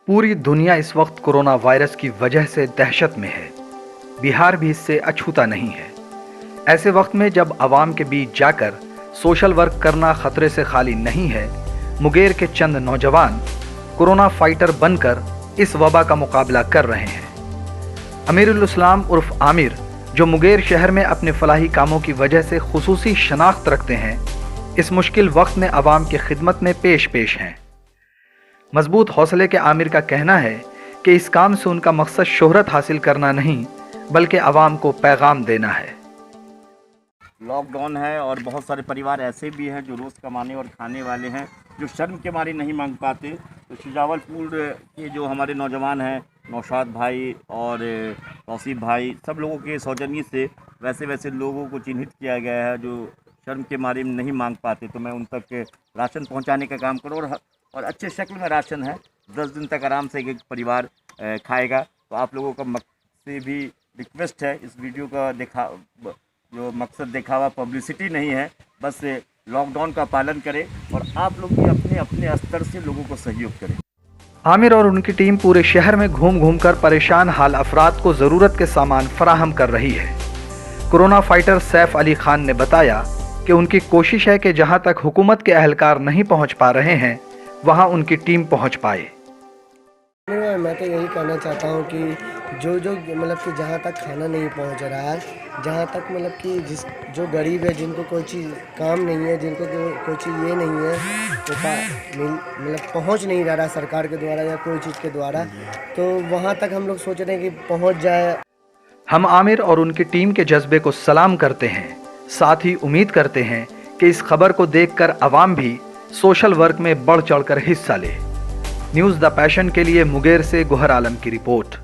पूरी दुनिया इस वक्त कोरोना वायरस की वजह से दहशत में है। बिहार भी इससे अछूता नहीं है। ऐसे वक्त में जब आवाम के बीच जाकर सोशल वर्क करना खतरे से खाली नहीं है, मुंगेर के चंद नौजवान कोरोना फाइटर बनकर इस वबा का मुकाबला कर रहे हैं। अमीरुल इस्लाम उर्फ आमिर, जो मुंगेर शहर में अपने फलाही कामों की वजह से खुसूसी शनाख्त रखते हैं, इस मुश्किल वक्त में आवाम की खिदमत में पेश हैं। मजबूत हौसले के आमिर का कहना है कि इस काम से उनका मकसद शोहरत हासिल करना नहीं, बल्कि आवाम को पैगाम देना है। लॉकडाउन है और बहुत सारे परिवार ऐसे भी हैं जो रोज़ कमाने और खाने वाले हैं, जो शर्म के मारे नहीं मांग पाते। तो शुजावलपुर के जो हमारे नौजवान हैं, नौशाद भाई और तौसीफ भाई, सब लोगों के सौजन्य से वैसे लोगों को चिन्हित किया गया है जो शर्म के मारे नहीं मांग पाते। तो मैं उन तक राशन पहुंचाने का काम करूँ और अच्छे शक्ल में राशन है, 10 दिन तक आराम से एक परिवार खाएगा। तो आप लोगों का से भी रिक्वेस्ट है, इस वीडियो का जो मकसद दिखावा पब्लिसिटी नहीं है, बस लॉकडाउन का पालन करें और आप लोग भी अपने स्तर से लोगों को सहयोग करें। आमिर और उनकी टीम पूरे शहर में घूम कर परेशान हाल अफराद को ज़रूरत के सामान फराहम कर रही है। कोरोना फाइटर सैफ अली खान ने बताया कि उनकी कोशिश है कि जहां तक हुकूमत के अहलकार नहीं पहुंच पा रहे हैं, वहां उनकी टीम पहुंच पाए। मैं तो यही कहना चाहता हूं कि जो मतलब कि जहां तक खाना नहीं पहुंच रहा है, जहां तक मतलब कि जो गरीब है, जिनको कोई चीज़ काम नहीं है, जिनको कोई चीज़ ये नहीं है, तो मतलब पहुंच नहीं रहा सरकार के द्वारा या कोई चीज़ के द्वारा, तो वहां तक हम लोग सोच रहे हैं कि पहुंच जाए। हम आमिर और उनकी टीम के जज्बे को सलाम करते हैं, साथ ही उम्मीद करते हैं कि इस खबर को देखकर अवाम भी सोशल वर्क में बढ़ चढ़कर हिस्सा ले। न्यूज़ द पैशन के लिए मुंगेर से गोहर आलम की रिपोर्ट।